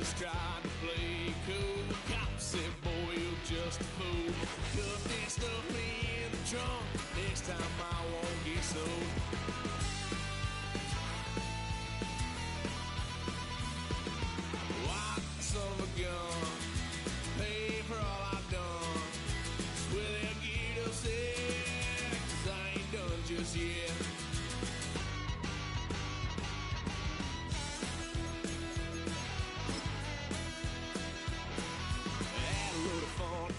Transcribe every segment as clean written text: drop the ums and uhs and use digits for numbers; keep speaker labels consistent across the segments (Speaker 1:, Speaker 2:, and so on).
Speaker 1: just tried to play cool. Cop said, boy, you're just a fool. Cuffed and stuffed me in the trunk. Next time I won't get so. White son of a gun, pay for all I've done. Swear they'll get upset, 'cause I ain't done just yet.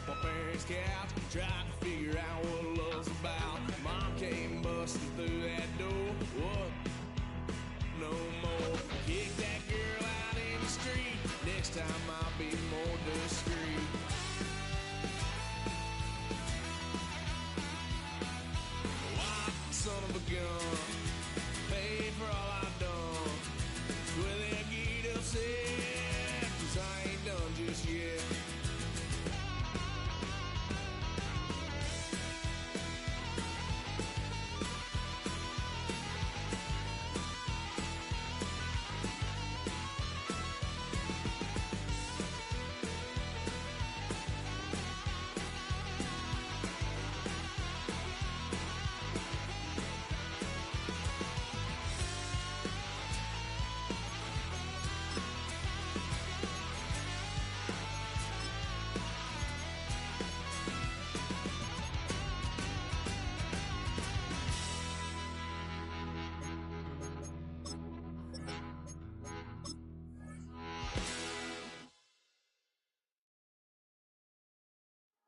Speaker 1: My parents' couch, tried to figure out what love's about. Mom came busting through that door. What? No more. Kick that girl out in the street. Next time I'll be more discreet. White son of a gun, pay for all I've done. Swear they'll get upset, 'cause I ain't done just yet.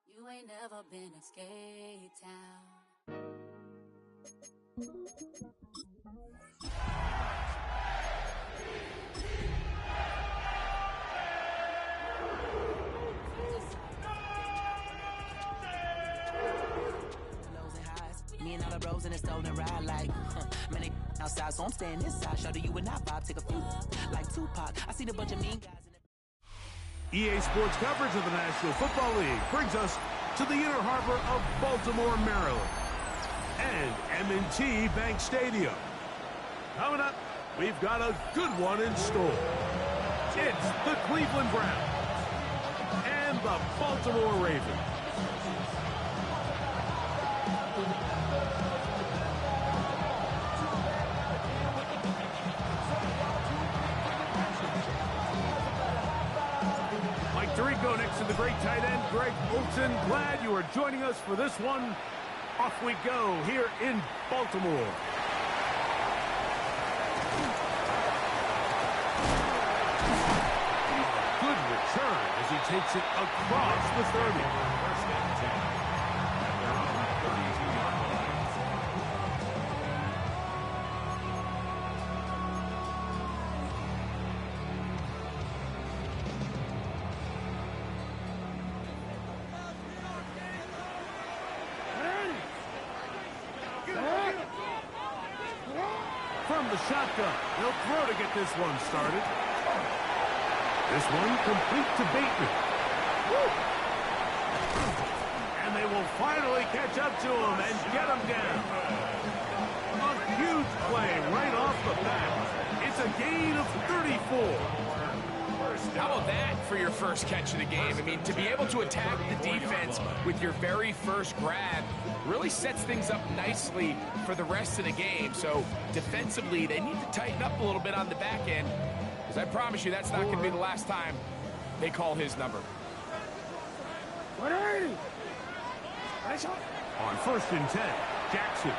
Speaker 2: You ain't never been in skate town.
Speaker 3: Lows and highs, me and all the bros in a stolen ride like many outside, so I'm staying inside. Show you and I vibe, take a few like Tupac. I see the bunch of mean guys in it.
Speaker 4: EA Sports coverage of the National Football League brings us to the inner harbor of Baltimore, Maryland, and M&T Bank Stadium. Coming up, we've got a good one in store. It's the Cleveland Browns and the Baltimore Ravens. Tirico next to the great tight end, Greg Olson. Glad you are joining us for this one. Off we go here in Baltimore. Good return as he takes it across the 30. First and 10. They're on the 32-yard line. From the shotgun, he'll throw to get this one started. This one complete to Bateman. Woo! And they will finally catch up to him and get him down. A huge play right off the bat. It's a gain of 34.
Speaker 5: How about that for your first catch of the game? I mean, to be able to attack the defense with your very first grab really sets things up nicely for the rest of the game. So defensively, they need to tighten up a little bit on the back end, because I promise you that's not going to be the last time they call his number.
Speaker 4: On first and 10, Jackson.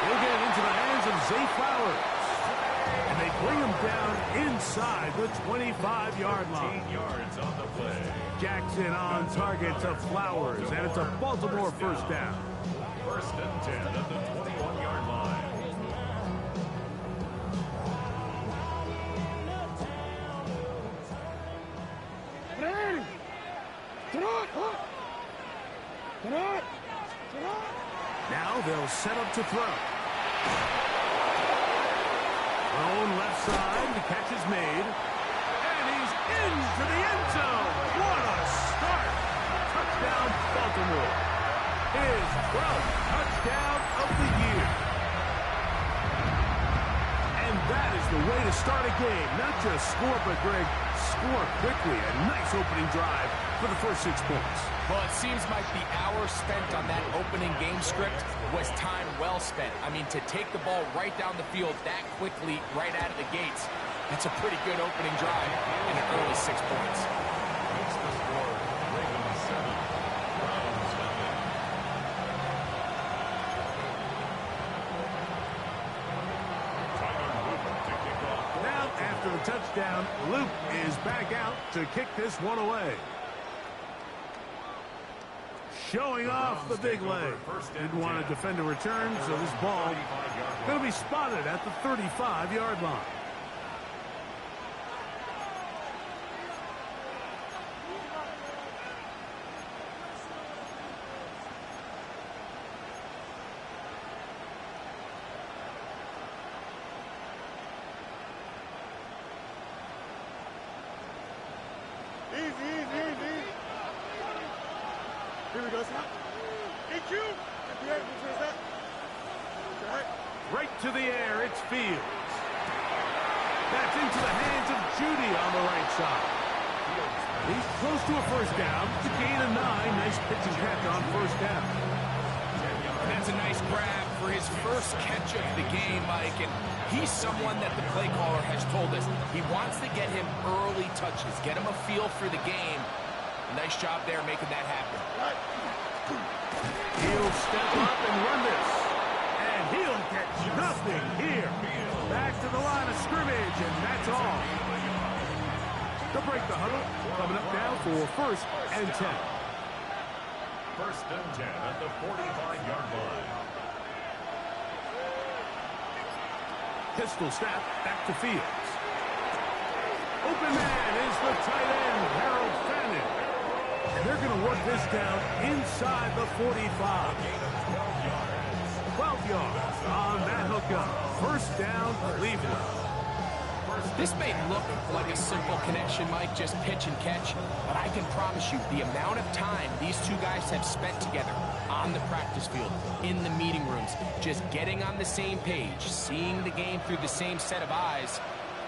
Speaker 4: He'll get it into the hands of Zay Flowers. And they bring him down inside the 25-yard line. 18 yards on the play. Jackson on target to Flowers, and it's a Baltimore first down. First and 10 at the 21-yard line. Now they'll set up to throw. Thrown left side, the catch is made. And he's into the end zone. What a start. Touchdown, Baltimore. His 12th touchdown of the year. And that is the way to start a game. Not just score, but, Greg, score quickly. A nice opening drive for the first 6 points.
Speaker 5: Well, it seems like the hour spent on that opening game script was time well spent. I mean, to take the ball right down the field that quickly, right out of the gates, that's a pretty good opening drive in an early 6 points.
Speaker 4: Now, after the touchdown, Luke is back out to kick this one away. Showing off the big leg. Didn't want to defend a return, so this ball going to be spotted at the 35-yard line.
Speaker 6: Here we go, Snap. Thank you.
Speaker 4: Right to the air, it's Fields. That's into the hands of Judy on the right side. He's close to a first down. To gain a 9. Nice pitch and catch on first down.
Speaker 5: That's a nice grab for his first catch of the game, Mike. And he's someone that the play caller has told us he wants to get him early touches, get him a feel for the game. Nice job there making that happen.
Speaker 4: He'll step up and run this. And he'll catch nothing here. Back to the line of scrimmage, and that's all. To break the huddle, coming up now for first and 10.
Speaker 7: First and 10 at the 45-yard line.
Speaker 4: Pistol snap, back to Fields. Open man is the tight end, Harold Fannin. And they're going to work this down inside the 45. 12 yards on that hookup. First down, Cleveland.
Speaker 5: This may look like a simple connection, Mike, just pitch and catch, but I can promise you the amount of time these two guys have spent together on the practice field, in the meeting rooms, just getting on the same page, seeing the game through the same set of eyes,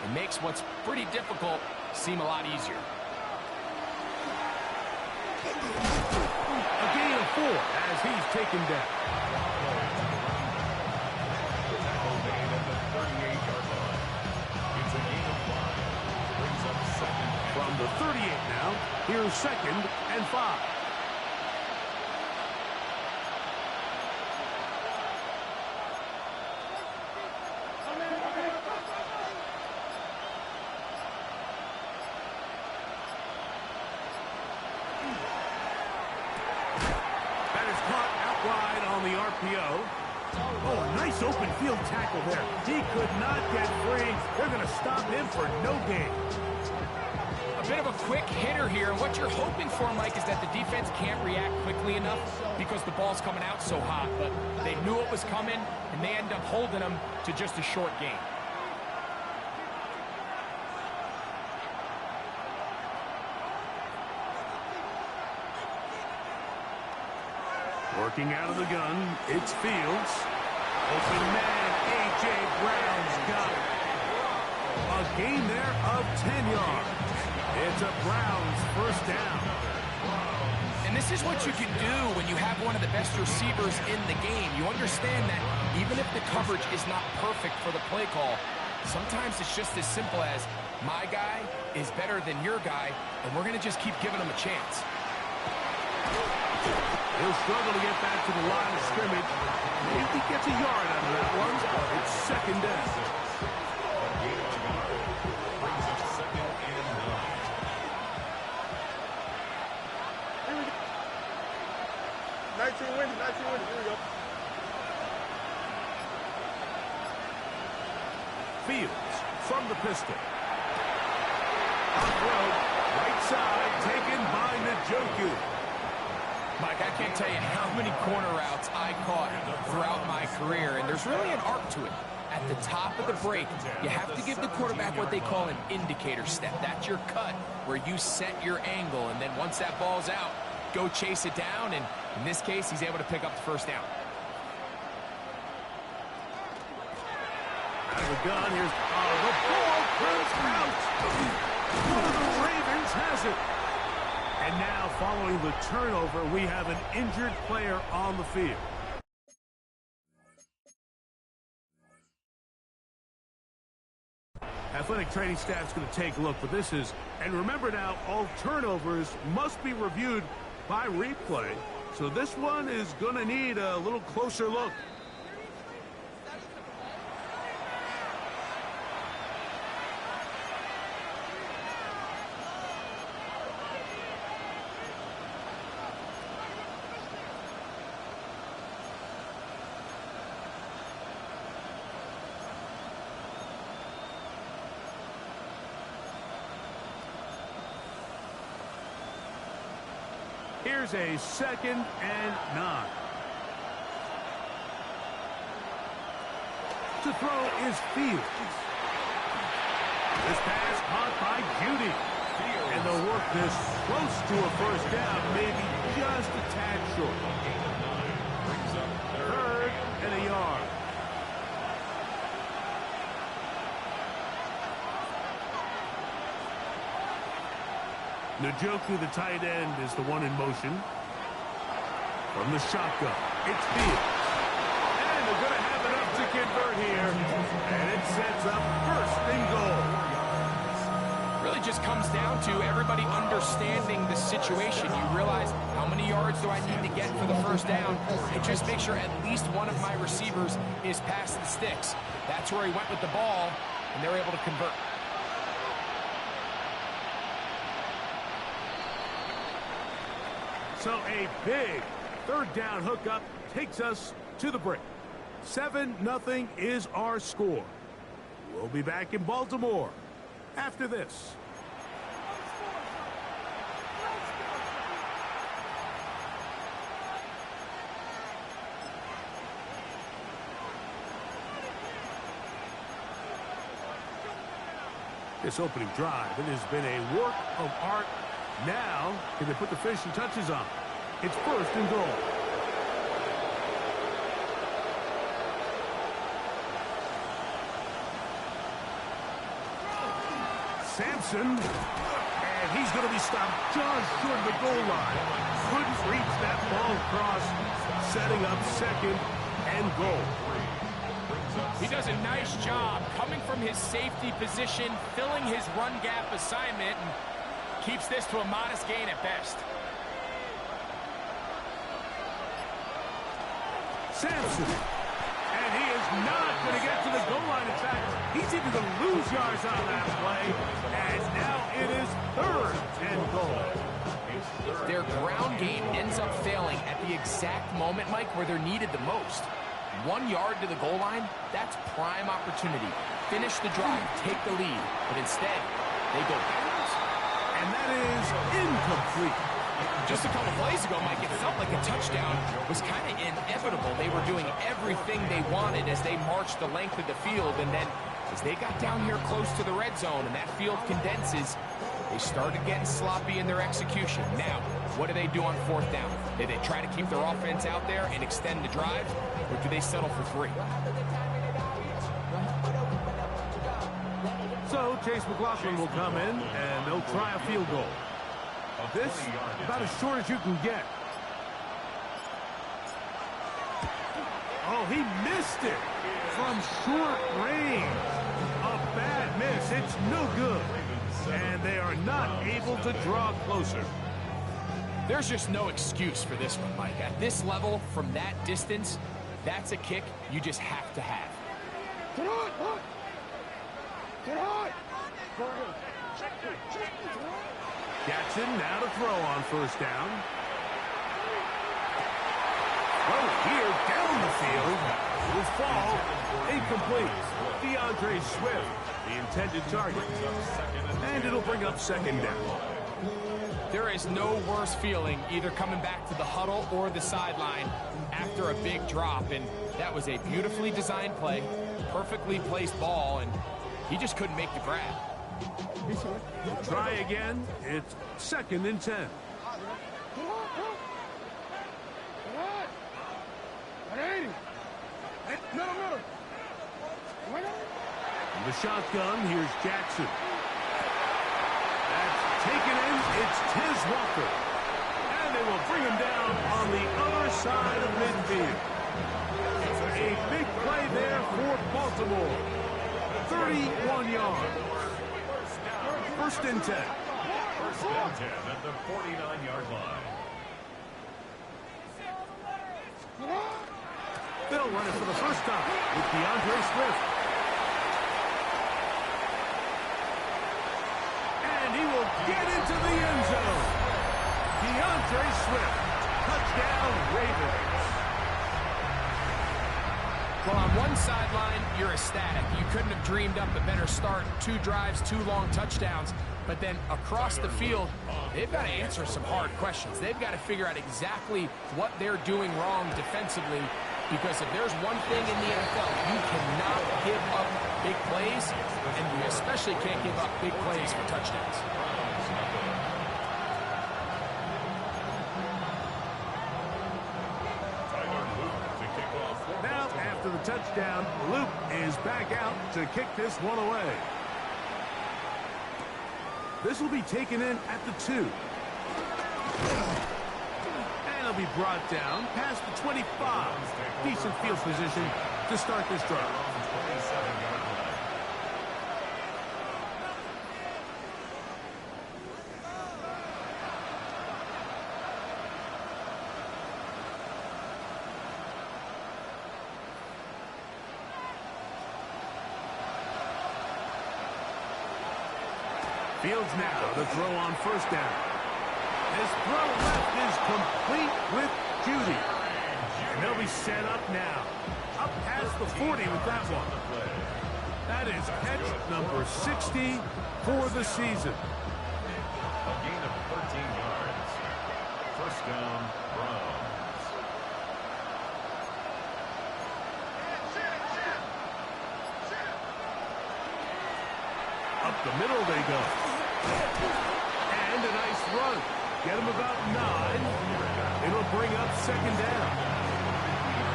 Speaker 5: it makes what's pretty difficult seem a lot easier.
Speaker 4: A gain of 4 as he's taken down.
Speaker 7: Tackle made at the 38-yard line. It's a gain of 5. Brings up second.
Speaker 4: From the 38 now, here's second and 5. Oh, a nice open field tackle there. He could not get free. They're going to stop him for no gain.
Speaker 5: A bit of a quick hitter here. And what you're hoping for, Mike, is that the defense can't react quickly enough because the ball's coming out so hot. But they knew it was coming, and they end up holding him to just a short gain.
Speaker 4: Working out of the gun, it's Fields. Open man, A.J. Brown's got it. A gain there of 10 yards. It's a Browns first down.
Speaker 5: And this is what you can do when you have one of the best receivers in the game. You understand that even if the coverage is not perfect for the play call, sometimes it's just as simple as, my guy is better than your guy, and we're going to just keep giving him a chance.
Speaker 4: He'll struggle to get back to the line of scrimmage. Maybe he gets a yard out of that one. It's second down.
Speaker 7: Brings up second and
Speaker 6: 19 wins. Here we go.
Speaker 4: Fields from the pistol. Off road, right side, taken by Njoku.
Speaker 5: Mike, I can't tell you how many corner routes I caught throughout my career, and there's really an art to it. At the top of the break, you have to give the quarterback what they call an indicator step. That's your cut, where you set your angle, and then once that ball's out, go chase it down, and in this case, he's able to pick up the first down.
Speaker 4: Out of the gun, here's the ball comes out. One of the Ravens has it. And now, following the turnover, we have an injured player on the field. Athletic training staff's going to take a look, but this is, and remember now, all turnovers must be reviewed by replay. So this one is going to need a little closer look. Here's a 2nd and 9. To throw is Fields. This pass caught by Judy. And they'll work this close to a first down, maybe just a tad short. 3rd and a yard. Njoku, the tight end, is the one in motion. From the shotgun, it's Fields. And they're going to have enough to convert here. And it sets up 1st and goal.
Speaker 5: Really just comes down to everybody understanding the situation. You realize, how many yards do I need to get for the first down? And just make sure at least one of my receivers is past the sticks. That's where he went with the ball, and they're able to convert.
Speaker 4: So a big 3rd down hookup takes us to the break. 7-0 is our score. We'll be back in Baltimore after this. This opening drive, it has been a work of art. Now, can they put the finishing touches on? It's 1st and goal. Sampson, and he's going to be stopped just short of the goal line. Couldn't reach that ball across, setting up 2nd and goal.
Speaker 5: He does a nice job coming from his safety position, filling his run gap assignment, and keeps this to a modest gain at best.
Speaker 4: Sampson, and he is not going to get to the goal line. In fact, he's even going to lose yards on that play, and now it is 3rd and goal.
Speaker 5: Their ground game ends up failing at the exact moment, Mike, where they're needed the most. 1 yard to the goal line, that's prime opportunity. Finish the drive, take the lead, but instead, they go backwards.
Speaker 4: And that is incomplete.
Speaker 5: Just a couple plays ago, Mike, it felt like a touchdown was kind of inevitable. They were doing everything they wanted as they marched the length of the field, and then as they got down here close to the red zone and that field condenses, they started getting sloppy in their execution. Now, what do they do on 4th down? Do they try to keep their offense out there and extend the drive, or do they settle for 3?
Speaker 4: So Chase McLaughlin will come in, and they'll try a field goal. This, about as short as you can get. Oh, he missed it from short range. A bad miss. It's no good. And they are not able to draw closer.
Speaker 5: There's just no excuse for this one, Mike. At this level, from that distance, that's a kick you just have to have.
Speaker 6: Get on! Get on!
Speaker 4: Jackson now to throw on 1st down. Oh, here down the field. Will fall. Incomplete. DeAndre Swift, the intended target. And it'll bring up 2nd down.
Speaker 5: There is no worse feeling either coming back to the huddle or the sideline after a big drop. And that was a beautifully designed play, perfectly placed ball, and he just couldn't make the grab.
Speaker 4: Try again. It's 2nd and 10.
Speaker 6: No.
Speaker 4: the shotgun, here's Jackson. That's taken in. It's Tiz Walker. And they will bring him down on the other side of midfield. A big play there for Baltimore. 31 yards. First and 10.
Speaker 7: First and 10 at the 49-yard line.
Speaker 4: They'll run it for the first time with DeAndre Swift. And he will get into the end zone. DeAndre Swift. Touchdown, Ravens.
Speaker 5: Well, on one sideline, you're ecstatic. You couldn't have dreamed up a better start. 2 drives, 2 long touchdowns. But then across the field, they've got to answer some hard questions. They've got to figure out exactly what they're doing wrong defensively. Because if there's one thing in the NFL, you cannot give up big plays, and you especially can't give up big plays for touchdowns.
Speaker 4: Now, after the touchdown, Luke is back out to kick this one away. This will be taken in at the 2. And it'll be brought down past the 25. Decent field position to start this drive. Fields now to throw on first down. His throw left is complete with Judy. And they'll be set up now. Up past the 40 with that one. That is catch number 60 for the season.
Speaker 7: A gain of 13 yards. First down, Browns.
Speaker 4: Up the middle they go. And a nice run. Get him about 9. It'll bring up second down.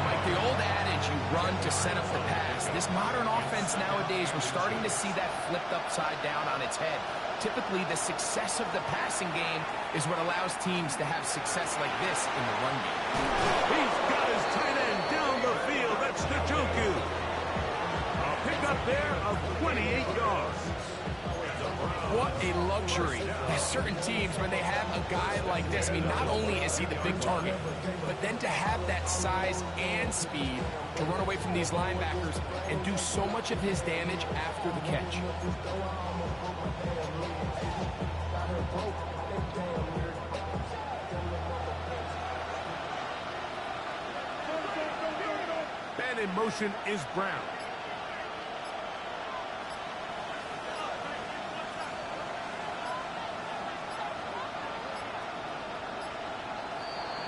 Speaker 5: Like the old adage, you run to set up the pass. This modern offense nowadays, we're starting to see that flipped upside down on its head. Typically, the success of the passing game is what allows teams to have success like this in the run game.
Speaker 4: He's got his tight end down the field. That's Njoku. A pickup there of 28 yards.
Speaker 5: What a luxury. There's certain teams, when they have a guy like this, I mean, not only is he the big target, but then to have that size and speed to run away from these linebackers and do so much of his damage after the catch.
Speaker 4: And in motion is Brown.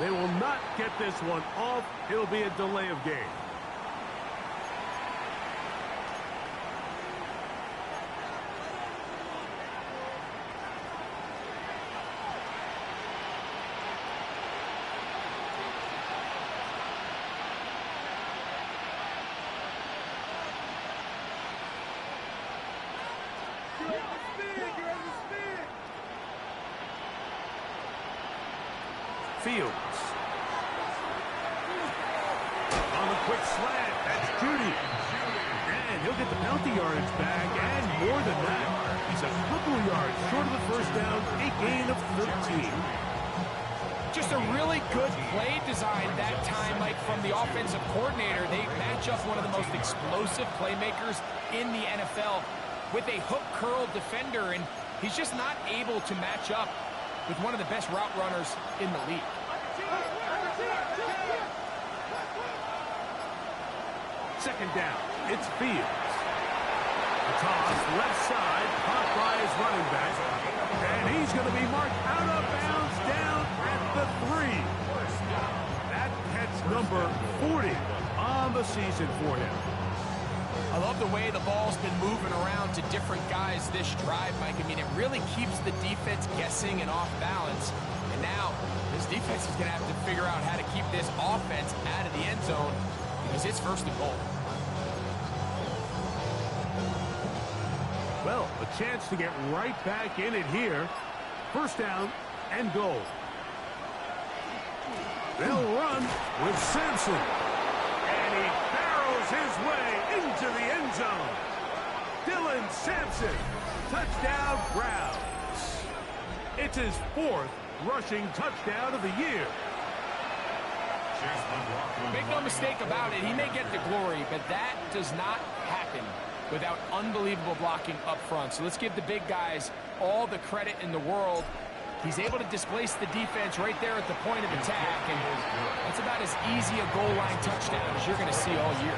Speaker 4: They will not get this one off. It'll be a delay of game. Fields. On the quick slant, that's Judy. And he'll get the penalty yardage back, and more than that. He's a couple of yards short of the first down, a gain of 13.
Speaker 5: Just a really good play design that time, Mike, from the offensive coordinator. They match up one of the most explosive playmakers in the NFL with a hook curl defender, and he's just not able to match up with one of the best route runners in the league.
Speaker 4: Second down, it's Fields. The toss, left side, caught by his running back. And he's going to be marked out of bounds down at the 3. That catch number 40 on the season for him.
Speaker 5: I love the way the ball's been moving around to different guys this drive, Mike. I mean, it really keeps the defense guessing and off balance. And now, this defense is going to have to figure out how to keep this offense out of the end zone because it's first and goal.
Speaker 4: Well, a chance to get right back in it here. First down and goal. They'll run with Sampson. And he barrels his way into the end zone. Dylan Sampson, touchdown Browns. It's his 4th rushing touchdown of the year.
Speaker 5: Make no mistake about it, he may get the glory, but that does not happen without unbelievable blocking up front. So let's give the big guys all the credit in the world. He's able to displace the defense right there at the point of attack, and that's about as easy a goal line touchdown as you're going to see all year.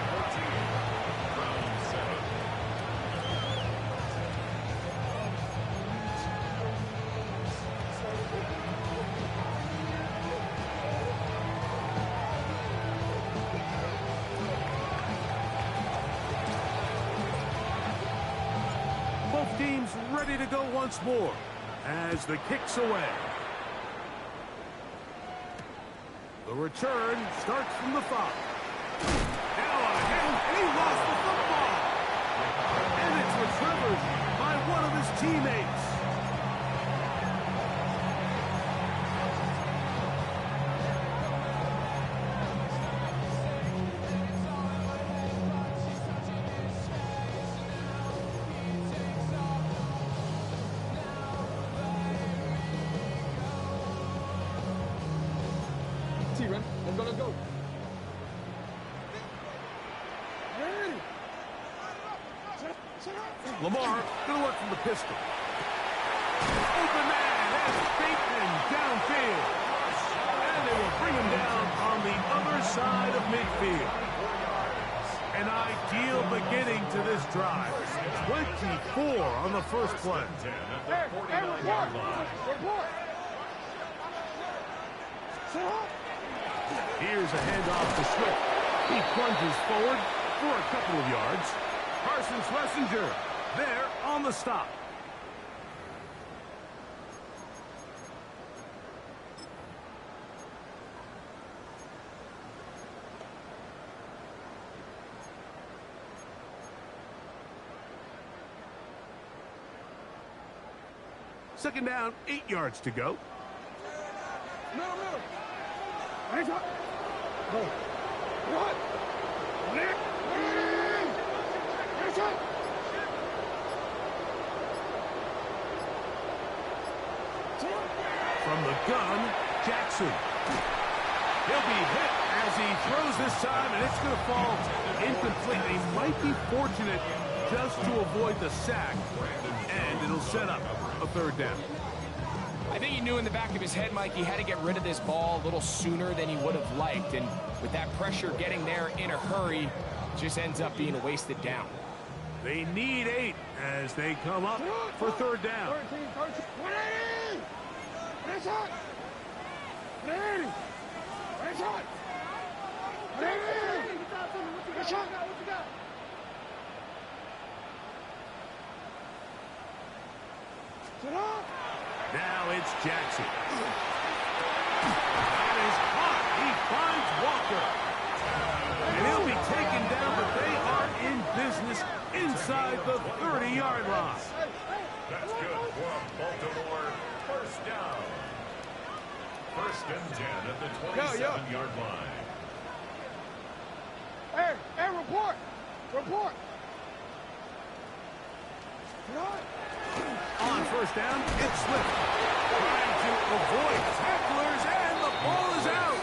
Speaker 4: Both teams ready to go once more as the kick's away. The return starts from the 5. Now on a hit, and he lost the football. And it's recovered by one of his teammates.
Speaker 6: Let's go.
Speaker 4: Lamar gonna work from the pistol. Open man has Bateman downfield. And they will bring him down on the other side of midfield. An ideal beginning to this drive. 24 on the first play.
Speaker 6: Report.
Speaker 4: Here's a handoff to Swift. He plunges forward for a couple of yards. Carson Schlesinger there on the stop. Second down, 8 yards to go.
Speaker 6: Middle. Hands up. Go. What? Hands up.
Speaker 4: From the gun, Jackson. He'll be hit as he throws this time, and it's going to fall incomplete. He might be fortunate just to avoid the sack, and it'll set up a third down.
Speaker 5: I think he knew in the back of his head, Mike, he had to get rid of this ball a little sooner than he would have liked. And with that pressure getting there in a hurry, just ends up being a wasted down.
Speaker 4: They need 8 as they come up for third down.
Speaker 6: 180! Hands up! 180! Hands up! 180! Hands up! Sit up!
Speaker 4: Now it's Jackson. That is caught. He finds Walker. And he'll be taken down, but they are in business inside the 30-yard line.
Speaker 7: That's good for Baltimore. First down. First and 10 at the 27-yard line.
Speaker 6: Hey, report!
Speaker 4: On first down, it's Swift. Trying to avoid tacklers, and the ball is out.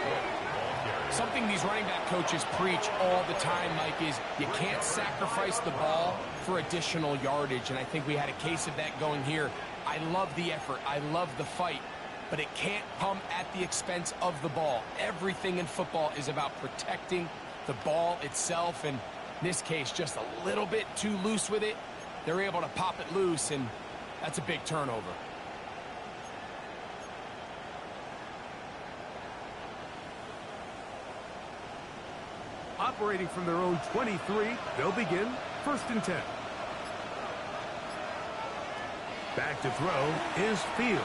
Speaker 5: Something these running back coaches preach all the time, Mike, is you can't sacrifice the ball for additional yardage, and I think we had a case of that going here. I love the effort. I love the fight, but it can't come at the expense of the ball. Everything in football is about protecting the ball itself, and in this case, just a little bit too loose with it. They're able to pop it loose, and that's a big turnover.
Speaker 4: Operating from their own 23, they'll begin first and 10. Back to throw is Fields.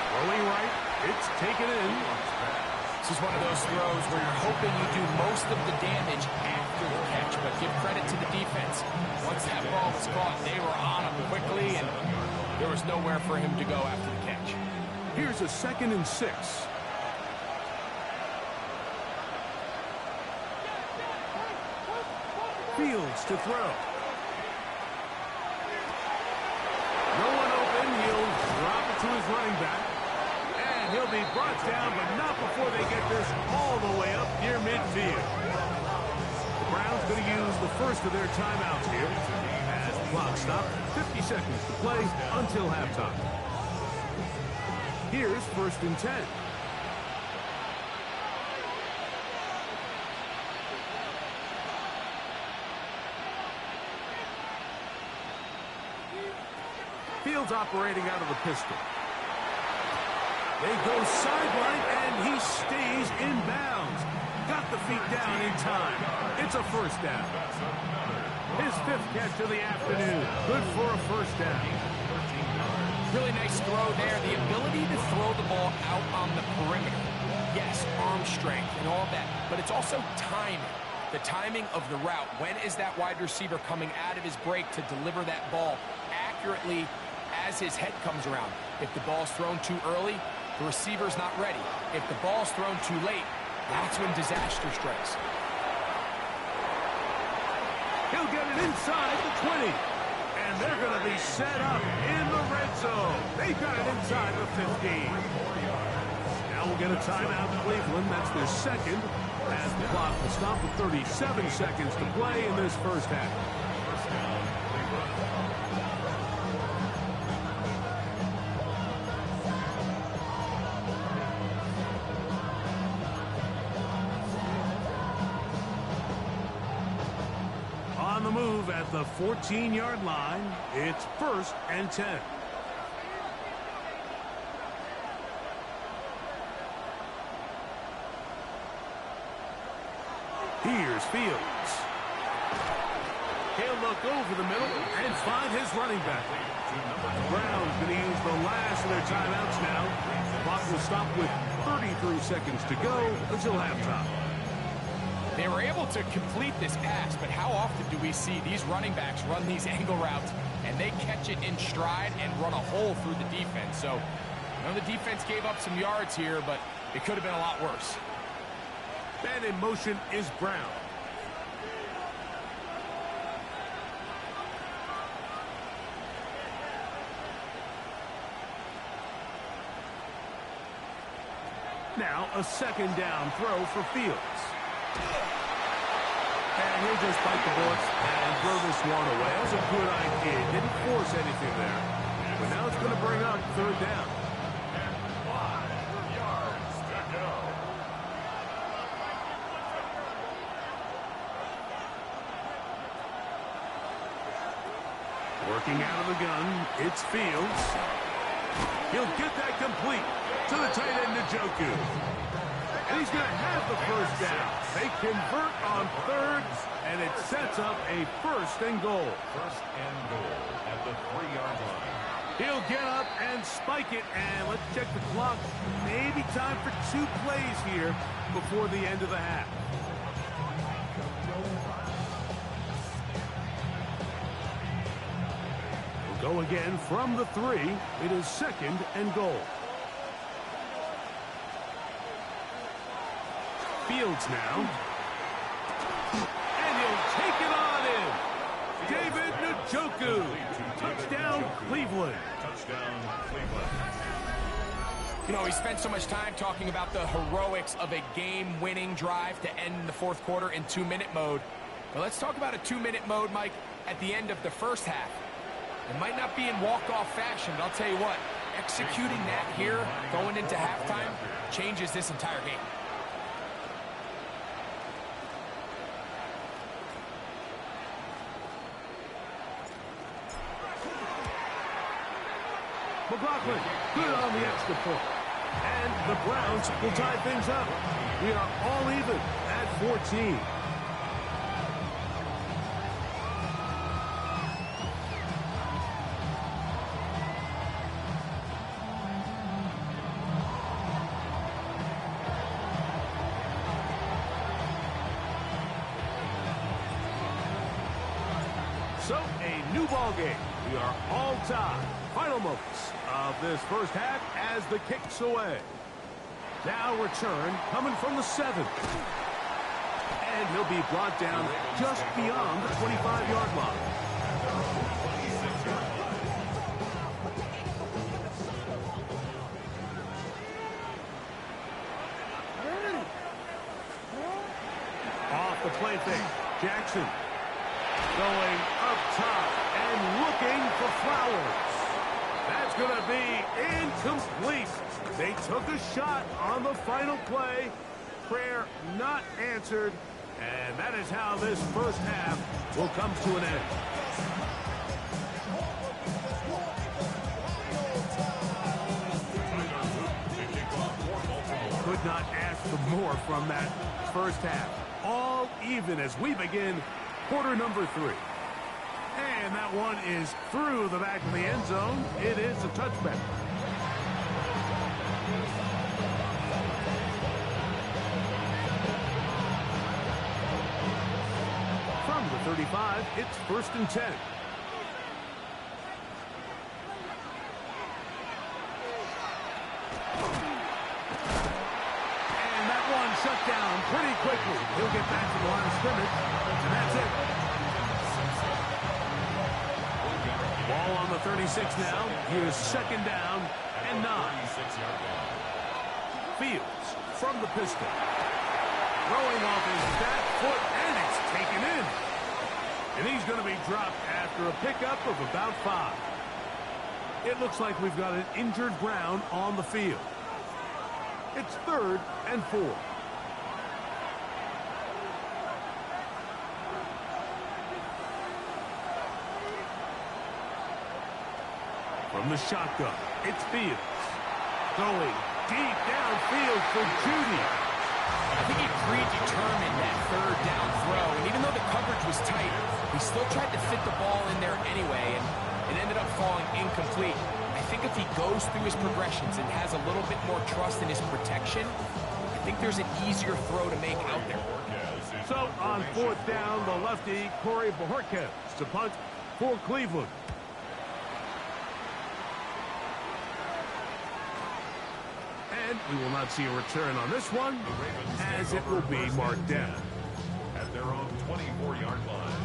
Speaker 4: Throwing right, it's taken in.
Speaker 5: This is one of those throws where you're hoping you do most of the damage after the catch, but give credit to the defense. Once that ball was caught, they were on him quickly, and there was nowhere for him to go after the catch.
Speaker 4: Here's a 2nd and 6. Fields to throw. No one open. He'll drop it to his running back. And he'll be brought down, but not before they get this all the way up near midfield. The Browns going to use the first of their timeouts here. As the clock stopped, 50 seconds to play until halftime. Here's 1st and 10. Fields operating out of the pistol. They go sideline, and he stays in bounds. Got the feet down in time. It's a 1st down. His 5th catch of the afternoon. Good for a 1st down.
Speaker 5: Really nice throw there. The ability to throw the ball out on the perimeter. Yes, arm strength and all that, but it's also timing. The timing of the route. When is that wide receiver coming out of his break to deliver that ball accurately as his head comes around? If the ball's thrown too early, the receiver's not ready. If the ball's thrown too late, that's when disaster strikes.
Speaker 4: He'll get it inside the 20. And they're going to be set up in the red zone. They've got it inside the 15. Now we'll get a timeout in Cleveland. That's their 2nd. As the clock will stop with 37 seconds to play in this 1st half. On the move at the 14-yard line, it's 1st and 10. Here's Fields. He'll look over the middle and find his running back. The Browns going to use the last of their timeouts now. The clock will stop with 33 seconds to go until halftime.
Speaker 5: They were able to complete this pass, but how often do we see these running backs run these angle routes and they catch it in stride and run a hole through the defense? So, I know the defense gave up some yards here, but it could have been a lot worse.
Speaker 4: And in motion is Brown. Now a 2nd down throw for Fields. And he'll just bite the bullet and throw this one away. That was a good idea. Didn't force anything there. But now it's going to bring up 3rd down.
Speaker 7: And 5 yards to go.
Speaker 4: Working out of the gun, it's Fields. He'll get that complete to the tight end, Njoku. And he's going to have the 1st down. They convert on 3rd, and it sets up a 1st and goal.
Speaker 7: 1st and goal at the 3-yard line.
Speaker 4: He'll get up and spike it, and let's check the clock. Maybe time for 2 plays here before the end of the half. We'll go again from the 3. It is 2nd and goal. Fields now. And he'll take it on in. David Njoku. Touchdown, Cleveland.
Speaker 7: Touchdown, Cleveland.
Speaker 5: You know, we spent so much time talking about the heroics of a game-winning drive to end the 4th quarter in 2-minute mode. But let's talk about a 2-minute mode, Mike, at the end of the 1st half. It might not be in walk-off fashion, but I'll tell you what, executing that here, going into halftime, changes this entire game.
Speaker 4: McLaughlin, good on the extra point. And the Browns will tie things up. We are all even at 14. So, a new ball game. We are all tied. Final moments of this first half as the kick's away. Now return coming from the 7. And he'll be brought down just beyond the 25-yard line. Off the play fake. Jackson going up top and looking for Flowers. That's going to be incomplete. They took a shot on the final play. Prayer not answered. And that is how this first half will come to an end. Could not ask for more from that first half. All even as we begin quarter number 3. And that one is through the back of the end zone. It is a touchback. From the 35, it's 1st and 10. Shut down pretty quickly. He'll get back to the line of scrimmage, and that's it. Ball on the 36 now. Here's 2nd down and 9. Fields from the pistol. Throwing off his back foot, and it's taken in. And he's going to be dropped after a pickup of about 5. It looks like we've got an injured Brown on the field. It's 3rd and 4. From the shotgun, it's Fields. Going deep downfield for Judy.
Speaker 5: I think he predetermined that 3rd down throw, and even though the coverage was tight, he still tried to fit the ball in there anyway, and it ended up falling incomplete. I think if he goes through his progressions and has a little bit more trust in his protection, I think there's an easier throw to make out there.
Speaker 4: So on 4th down, the lefty, Corey Bojorquez to punt for Cleveland. And we will not see a return on this one, as it will be marked down.
Speaker 7: At their own 24-yard line.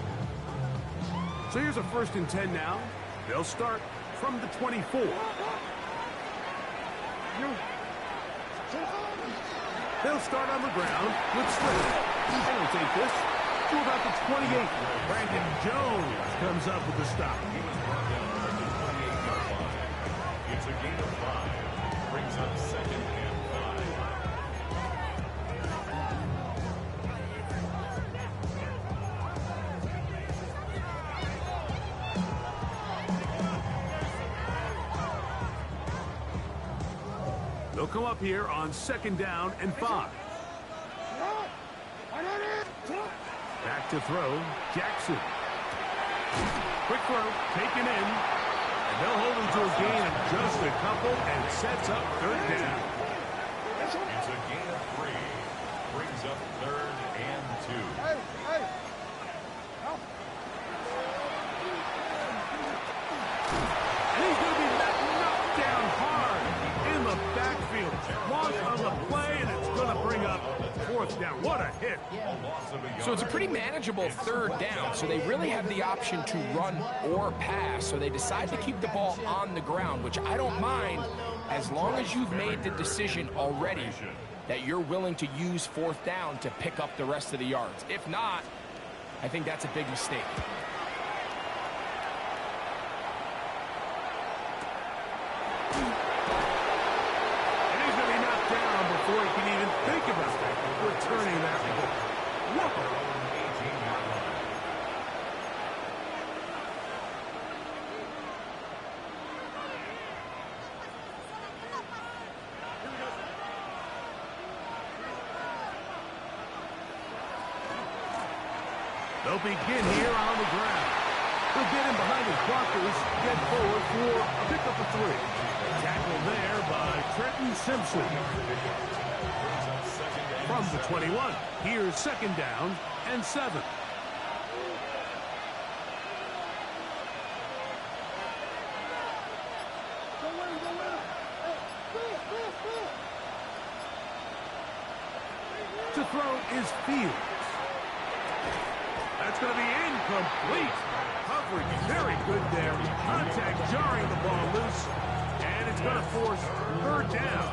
Speaker 4: So here's a 1st and 10 now. They'll start from the 24. They'll start on the ground with Slater. And he'll take this to about the 28. Brandon Jones comes up with the stop.
Speaker 7: He was brought down at the 28-yard line. It's a gain of 5. Brings up 2nd and 5.
Speaker 4: They'll come up here on 2nd down and 5. Back to throw, Jackson. Quick throw, taken in. And they'll hold him to a gain of just a couple and sets up 3rd down.
Speaker 7: It's a gain of 3. Brings up 3rd and 2.
Speaker 4: And he's going to be knocked down hard in the backfield. Loss on the play, and it's going to bring up 4th down. What a hit.
Speaker 5: So it's a pretty manageable 3rd down, so they really have the option to run or pass, so they decide to keep the ball on the ground, which I don't mind as long as you've made the decision already that you're willing to use 4th down to pick up the rest of the yards. If not, I think that's a big mistake.
Speaker 4: And he's going to be knocked down before he can even think about returning that ball. Whoa. They'll begin here on the ground. He'll get in behind his blockers, get forward for a pickup of 3. Tackled there by Trenton Simpson. From the 21, here's 2nd down and 7. throw is Fields. That's going to be incomplete. Coverage very good there. Contact jarring the ball loose. And it's going to force third down.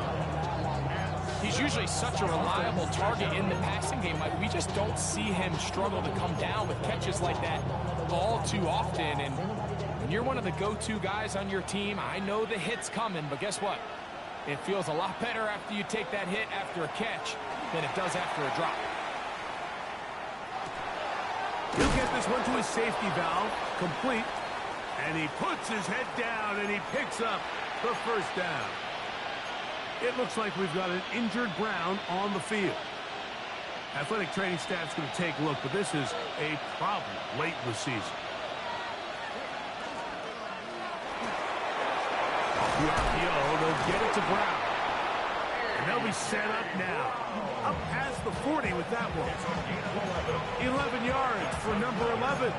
Speaker 5: He's usually such a reliable target in the passing game. Like, we just don't see him struggle to come down with catches like that all too often. And when you're one of the go-to guys on your team, I know the hit's coming, but guess what? It feels a lot better after you take that hit after a catch than it does after a drop.
Speaker 4: He'll get this one to his safety valve, complete. And he puts his head down and he picks up the first down. It looks like we've got an injured Brown on the field. Athletic training staff's going to take a look, but this is a problem late in the season. The RPO, they'll get it to Brown. And they'll be set up now. Up past the 40 with that one. 11 yards for number 11.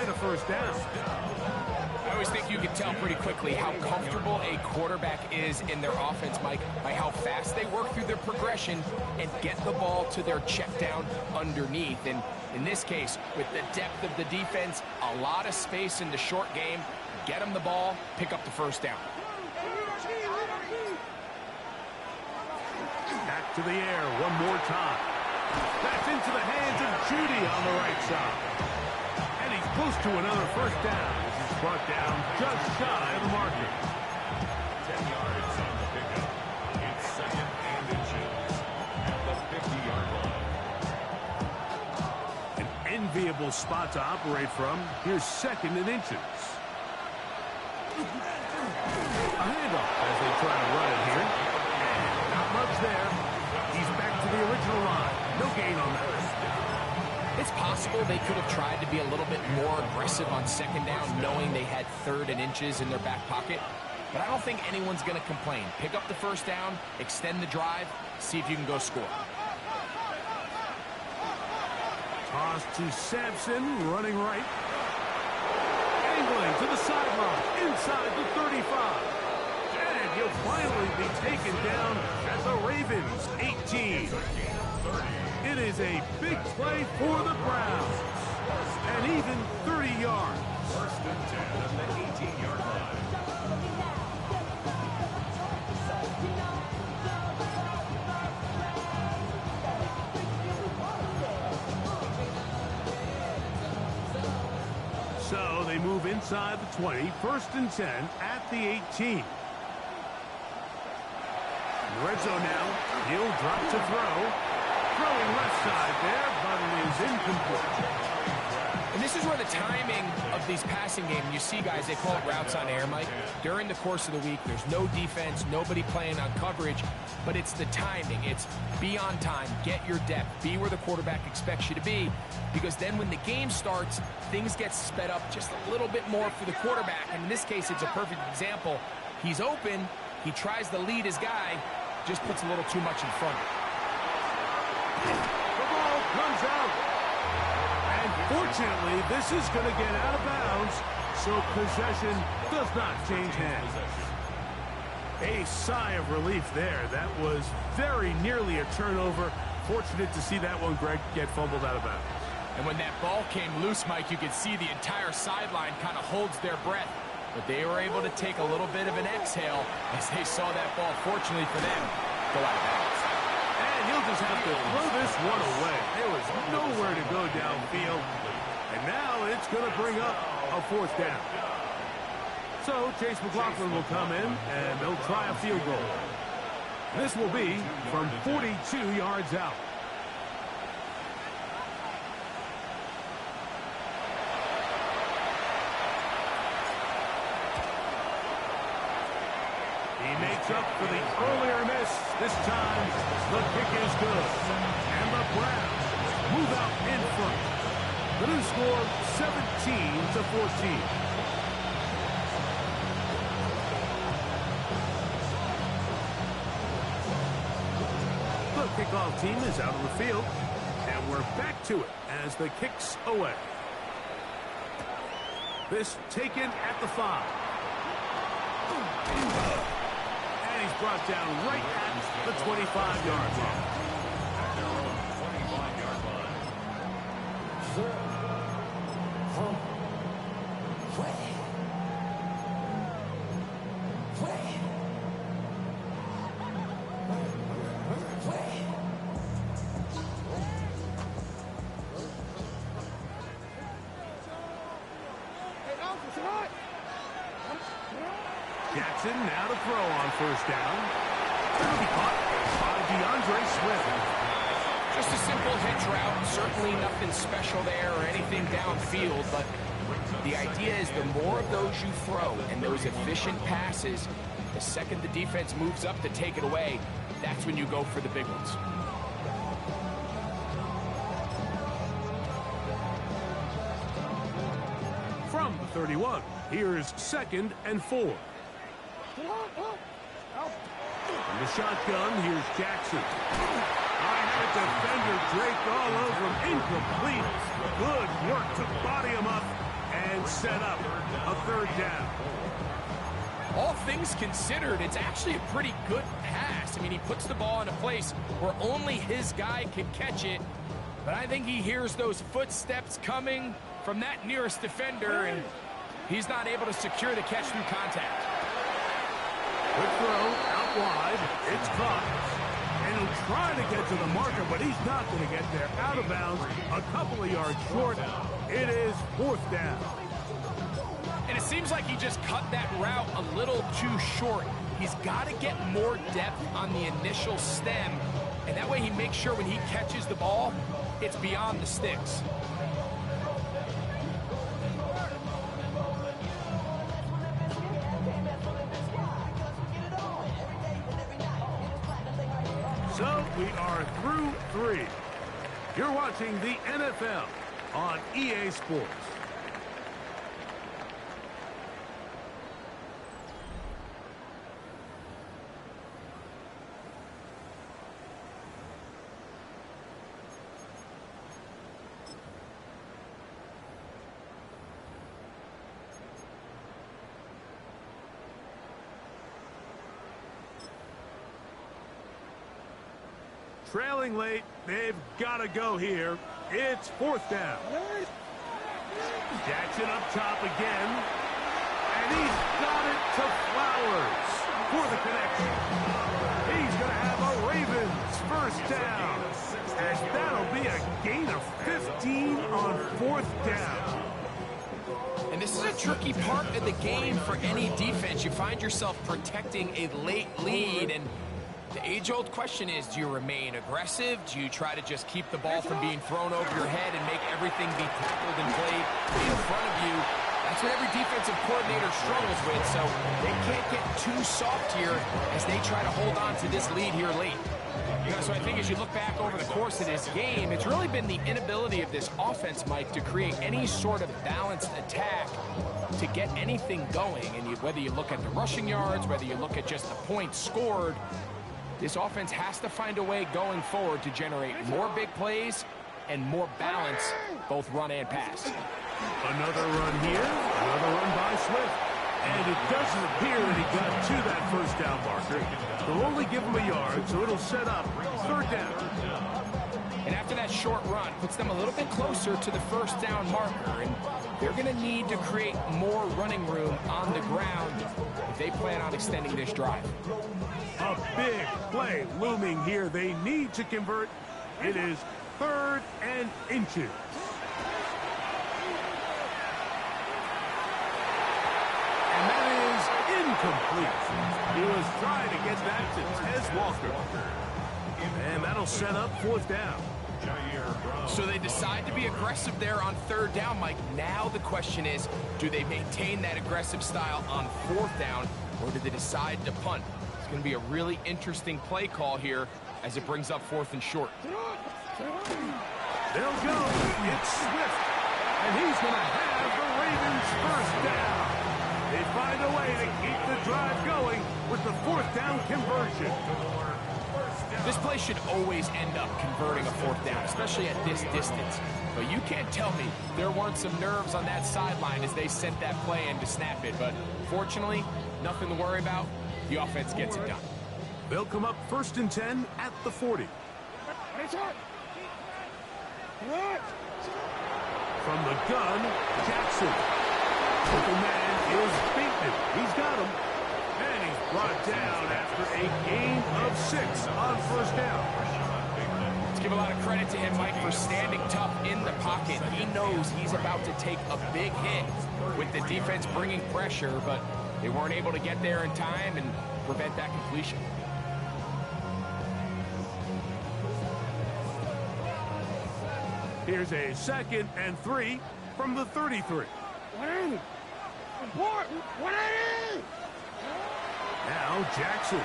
Speaker 4: And a first down.
Speaker 5: I always think you can tell pretty quickly how comfortable a quarterback is in their offense, Mike, by how fast they work through their progression and get the ball to their check down underneath. And in this case, with the depth of the defense, a lot of space in the short game, get them the ball, pick up the first down.
Speaker 4: Back to the air one more time. That's into the hands of Judy on the right side. And he's close to another first down. He's brought down just shy of the marker.
Speaker 7: 10 yards on the pickup. It's second and inches at the 50-yard line.
Speaker 4: An enviable spot to operate from. Here's second and inches. A handoff as they try to run it here. And not much there. He's back to the original line. No gain on that.
Speaker 5: It's possible they could have tried to be a little bit more aggressive on second down, knowing they had third and inches in their back pocket. But I don't think anyone's going to complain. Pick up the first down, extend the drive, see if you can go score.
Speaker 4: Toss to Sampson, running right. Angling to the sideline, inside the 35. And he'll finally be taken down at the Ravens, 18. It is a big play for the Browns. And even 30 yards.
Speaker 7: First and 10 at the 18-yard line.
Speaker 4: So they move inside the 20, first and 10 at the 18. Red zone now. He'll drop to throw. Throwing left side there, but it is incomplete.
Speaker 5: And this is where the timing of these passing games, you see guys, they call it routes on air, Mike. During the course of the week, there's no defense, nobody playing on coverage, but it's the timing. It's be on time, get your depth, be where the quarterback expects you to be, because then when the game starts, things get sped up just a little bit more for the quarterback. And in this case, it's a perfect example. He's open, he tries to lead his guy, just puts a little too much in front.
Speaker 4: The ball comes out. And fortunately, this is going to get out of bounds, so possession does not change hands. A sigh of relief there. That was very nearly a turnover. Fortunate to see that one, Greg, get fumbled out of bounds.
Speaker 5: And when that ball came loose, Mike, you could see the entire sideline kind of holds their breath. But they were able to take a little bit of an exhale as they saw that ball, fortunately for them, go out of bounds.
Speaker 4: And he'll just have to throw this one away. There was nowhere to go downfield. And now it's going to bring up a fourth down. So Chase McLaughlin will come in, and they'll try a field goal. This will be from 42 yards out. He makes up for the earlier miss. This time, the kick is good. And the Browns move out in front. The new score, 17-14. The kickoff team is out on the field. And we're back to it as the kick's away. This taken at the 5. He's brought down right at the 25-yard line. Jackson now to throw on first down. It'll be caught by DeAndre Swift.
Speaker 5: Just a simple hitch route. Certainly nothing special there or anything downfield, but the idea is the more of those you throw and those efficient passes, the second the defense moves up to take it away, that's when you go for the big ones.
Speaker 4: From the 31, here's 2nd and 4. From the shotgun, here's Jackson. I had a defender draped all over him. Incomplete. Good work to body him up and set up a 3rd down.
Speaker 5: All things considered, it's actually a pretty good pass. I mean, he puts the ball in a place where only his guy can catch it. But I think he hears those footsteps coming from that nearest defender, and he's not able to secure the catch through contact.
Speaker 4: Good throw, out wide. It's caught. And he'll try to get to the marker, but he's not going to get there. Out of bounds, a couple of yards short. It is 4th down.
Speaker 5: And it seems like he just cut that route a little too short. He's got to get more depth on the initial stem, and that way he makes sure when he catches the ball, it's beyond the sticks.
Speaker 4: So we are through 3. You're watching the NFL on EA Sports. Trailing late, they've got to go here. It's 4th down. Jackson up top again. And he's got it to Flowers for the connection. He's going to have a Ravens 1st down. And that'll be a gain of 15 on 4th down.
Speaker 5: And this is a tricky part of the game for any defense. You find yourself protecting a late lead, and the age-old question is, do you remain aggressive? Do you try to just keep the ball from being thrown over your head and make everything be tackled and played in front of you? That's what every defensive coordinator struggles with, so they can't get too soft here as they try to hold on to this lead here late. You know, so I think as you look back over the course of this game, it's really been the inability of this offense, Mike, to create any sort of balanced attack to get anything going. And whether you look at the rushing yards, whether you look at just the points scored, this offense has to find a way going forward to generate more big plays and more balance, both run and pass.
Speaker 4: Another run here, another run by Swift. And it doesn't appear that he got to that 1st down marker. They'll only give him a yard, so it'll set up 3rd down.
Speaker 5: And after that short run, puts them a little bit closer to the 1st down marker. And they're going to need to create more running room on the ground if they plan on extending this drive.
Speaker 4: A big play looming here. They need to convert. It is 3rd and inches. And that is incomplete. He was trying to get back to Tez Walker. And that'll set up 4th down.
Speaker 5: So they decide to be aggressive there on 3rd down, Mike. Now the question is, do they maintain that aggressive style on 4th down, or do they decide to punt? It's going to be a really interesting play call here as it brings up 4th and short.
Speaker 4: They'll go. It's Swift. And he's going to have the Ravens 1st down. They find a way to keep the drive going with the 4th down conversion.
Speaker 5: This play should always end up converting a 4th down, especially at this distance. But you can't tell me there weren't some nerves on that sideline as they sent that play in to snap it. But fortunately, nothing to worry about. The offense gets it done.
Speaker 4: They'll come up 1st and 10 at the 40. From the gun, Jackson. Open man is Bateman. He's got him. And he's brought down after a gain of 6 on 1st down.
Speaker 5: Let's give a lot of credit to him, Mike, for standing tough in the pocket. He knows he's about to take a big hit with the defense bringing pressure, but they weren't able to get there in time and prevent that completion.
Speaker 4: Here's a 2nd and 3 from the 33. Now Jackson.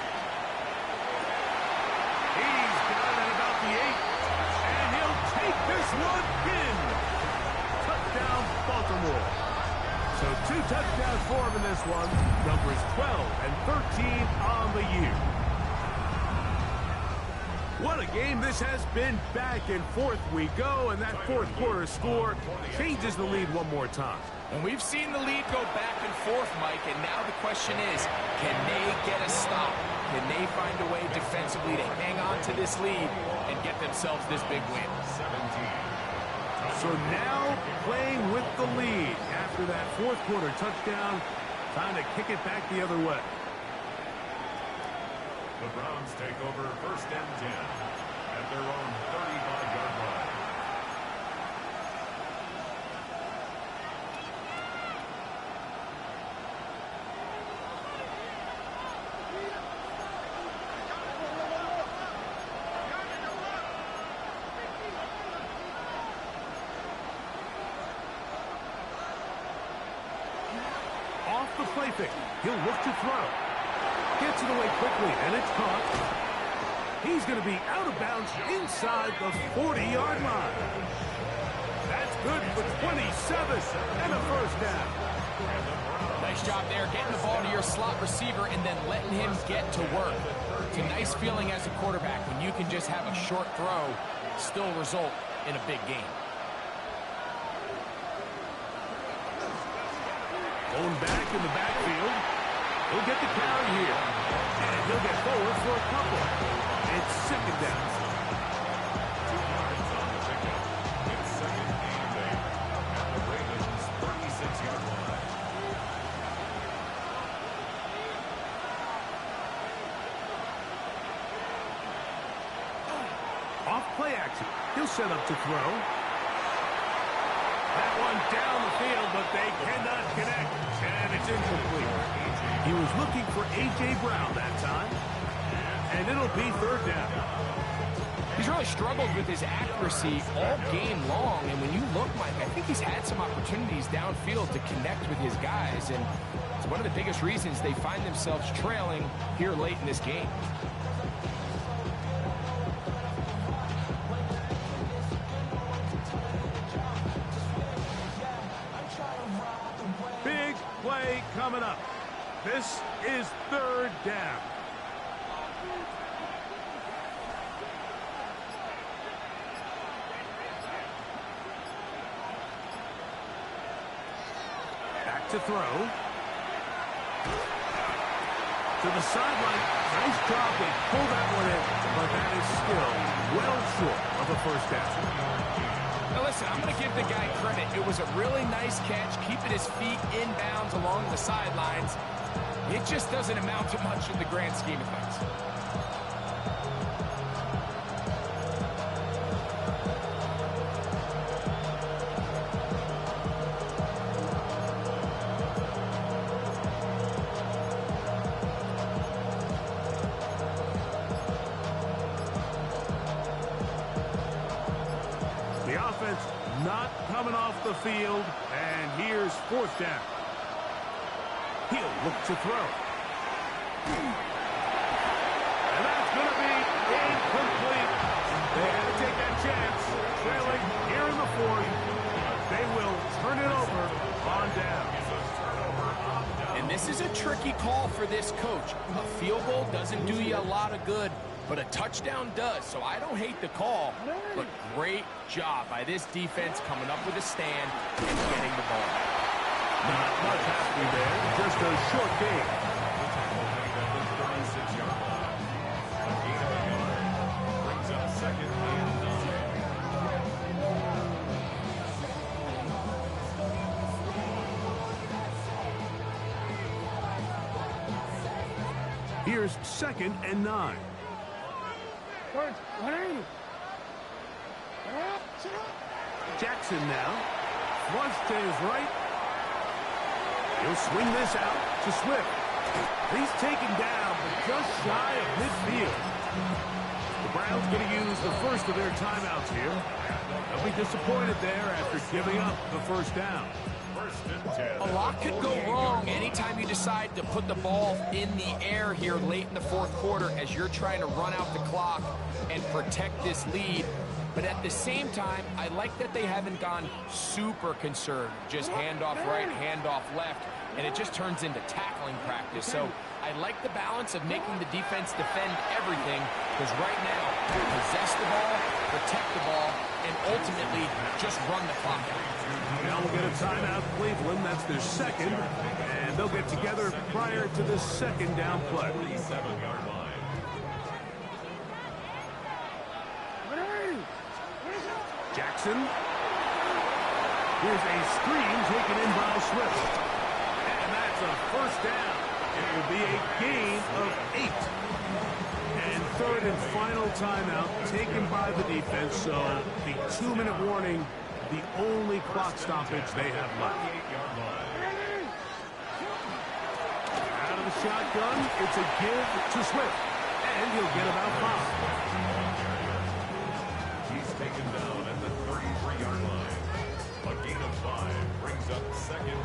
Speaker 4: He's got it about the 8, and he'll take this one in. Touchdown, Baltimore. So 2 touchdowns for him in this one. Numbers 12 and 13 on the year. What a game this has been. Back and forth we go, and that fourth quarter score changes the lead one more time.
Speaker 5: And we've seen the lead go back and forth, Mike, and now the question is, can they get a stop? Can they find a way defensively to hang on to this lead and get themselves this big win?
Speaker 4: So now playing with the lead after that fourth quarter touchdown, time to kick it back the other way.
Speaker 7: The Browns take over 1st and 10 at their own 35-yard line.
Speaker 4: Off the play fake, he'll look to throw. Gets it away quickly, and it's caught. He's going to be out of bounds inside the 40-yard line. That's good for 27 and a first down.
Speaker 5: Nice job there, getting the ball to your slot receiver and then letting him get to work. It's a nice feeling as a quarterback when you can just have a short throw, still result in a big game.
Speaker 4: Going back in the backfield. He'll get the carry here. And he'll get forward for a couple. It's 2nd down.
Speaker 7: 2 yards on the pickup. It's 2nd and 8 at the Ravens' 36-yard line.
Speaker 4: Off play action. He'll set up to throw. That one down the field, but they cannot connect. And it's incomplete. He was looking for A.J. Brown that time. And it'll be 3rd down.
Speaker 5: He's really struggled with his accuracy all game long, and when you look, Mike, I think he's had some opportunities downfield to connect with his guys, and it's one of the biggest reasons they find themselves trailing here late in this game.
Speaker 4: Big play coming up. This is 3rd down. Back to throw. To the sideline. Nice job. They pull that one in, but that is still well short of a first down.
Speaker 5: Now listen, I'm going to give the guy credit. It was a really nice catch, keeping his feet inbounds along the sidelines. It just doesn't amount to much in the grand scheme of things.
Speaker 4: The offense not coming off the field, and here's 4th down. He'll look to throw. And that's going to be incomplete. They had to take that chance. Trailing here in the 4th. They will turn it over on down.
Speaker 5: And this is a tricky call for this coach. A field goal doesn't do you a lot of good, but a touchdown does. So I don't hate the call, but great job by this defense coming up with a stand and getting the ball.
Speaker 4: Not much happening there. Just a short game.
Speaker 7: Brings up 2nd and 9.
Speaker 4: Here's 2nd and 9. Jackson now. Flush to his right. He'll swing this out to Swift. He's taken down, but just shy of midfield. The Browns going to use the first of their timeouts here. They'll be disappointed there after giving up the first down.
Speaker 5: A lot could go wrong anytime you decide to put the ball in the air here late in the fourth quarter as you're trying to run out the clock and protect this lead. But at the same time, I like that they haven't gone super conservative. Just handoff right, handoff left, and it just turns into tackling practice. So I like the balance of making the defense defend everything, because right now, possess the ball, protect the ball, and ultimately just run the clock out.
Speaker 4: Now we'll get a timeout, Cleveland. That's their second, and they'll get together prior to the second down play.
Speaker 7: 37-yard line.
Speaker 4: Jackson. Here's a screen taken in by Swift. And that's a first down. It will be a gain of 8. And third and final timeout taken by the defense. So the 2-minute warning, the only clock stoppage they have left. Out of the shotgun, it's a give to Swift. And he'll get about 5.
Speaker 7: He's taken down at the 33-yard line. A gain of 5 brings up second and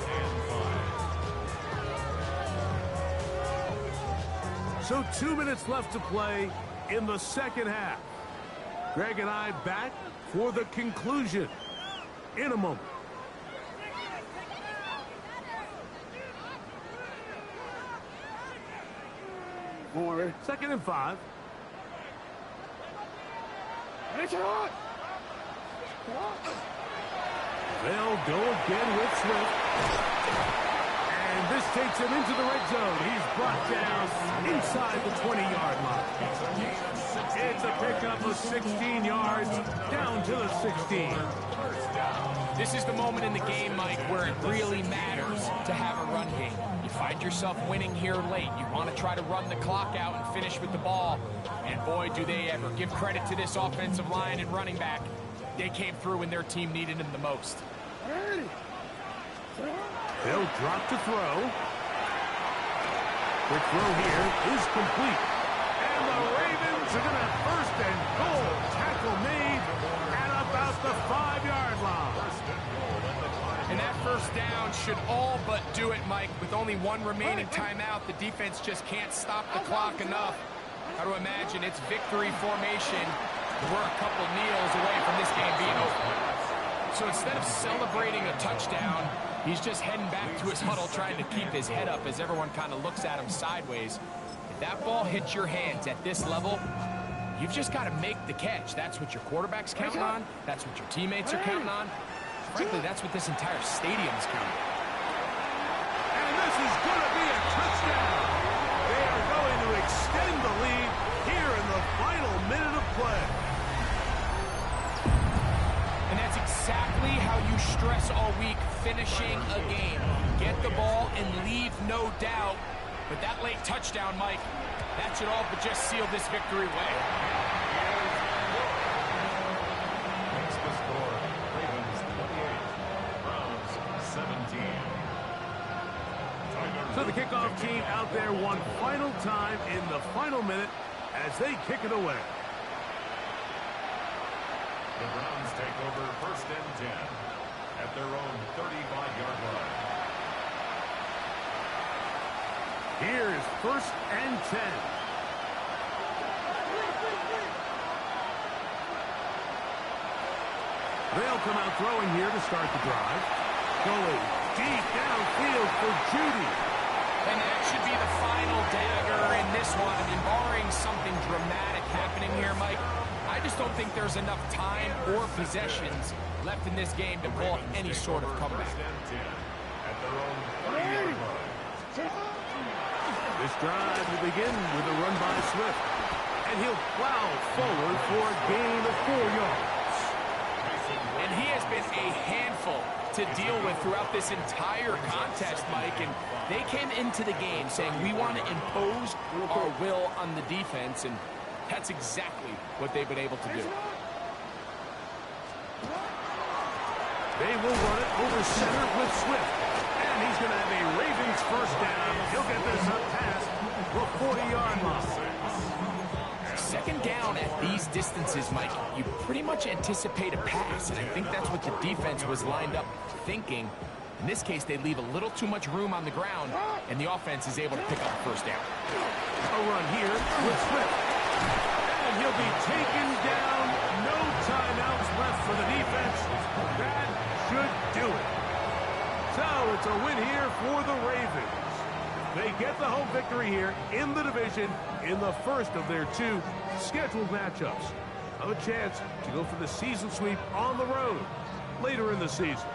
Speaker 7: 5.
Speaker 4: So 2 minutes left to play in the second half. Greg and I back for the conclusion in a moment. Second and 5. They'll go again with Swift. And this takes him into the red zone. He's brought down inside the 20-yard line. It's a pickup of 16 yards down to the 16.
Speaker 5: This is the moment in the game, Mike, where it really matters to have a run game. You find yourself winning here late. You want to try to run the clock out and finish with the ball. And boy, do they ever. Give credit to this offensive line and running back. They came through when their team needed them the most.
Speaker 4: They'll drop to throw. The throw here is complete. And the Ravens are going to have first and goal. Tackle made at about the 5-yard line.
Speaker 5: And that first down should all but do it, Mike. With only one remaining timeout, the defense just can't stop the clock enough. Got to imagine it's victory formation. We're a couple kneels away from this game being over. So instead of celebrating a touchdown, he's just heading back to his huddle trying to keep his head up as everyone kind of looks at him sideways. If that ball hits your hands at this level, you've just got to make the catch. That's what your quarterback's counting on. That's what your teammates are counting on. Frankly, that's what this entire stadium's counting.
Speaker 4: And this is going to be a touchdown. They are going to extend the lead here in the final minute of play.
Speaker 5: And that's exactly how you stress all week finishing a game. Get the ball and leave no doubt. But that late touchdown, Mike, that should all but just seal this victory away.
Speaker 7: Makes the score. Ravens 28, Browns 17.
Speaker 4: So the kickoff team out there one final time in the final minute as they kick it away.
Speaker 7: The Browns take over first and 10 at their own 35-yard line.
Speaker 4: Here's first and 10. They'll come out throwing here to start the drive. Going deep downfield for Judy.
Speaker 5: And that should be the final dagger in this one. I mean, barring something dramatic happening here, Mike, I just don't think there's enough time or possessions left in this game to pull any sort of comeback.
Speaker 7: At their own 30-yard line.
Speaker 4: This drive will begin with a run by Swift. And he'll plow forward for a gain of 4 yards.
Speaker 5: And he has been a handful to deal with throughout this entire contest, Mike. And they came into the game saying, we want to impose our will on the defense. And that's exactly what they've been able to do.
Speaker 4: They will run it over center with Swift. And he's going to have a 40-yard line.
Speaker 5: Second down at these distances, Mike, you pretty much anticipate a pass, and I think that's what the defense was lined up thinking. In this case, they leave a little too much room on the ground, and the offense is able to pick up a first down.
Speaker 4: A run here with Swift. And he'll be taken down. No timeouts left for the defense. That should do it. So it's a win here for the Ravens. They get the home victory here in the division in the first of their 2 scheduled matchups. Have a chance to go for the season sweep on the road later in the season.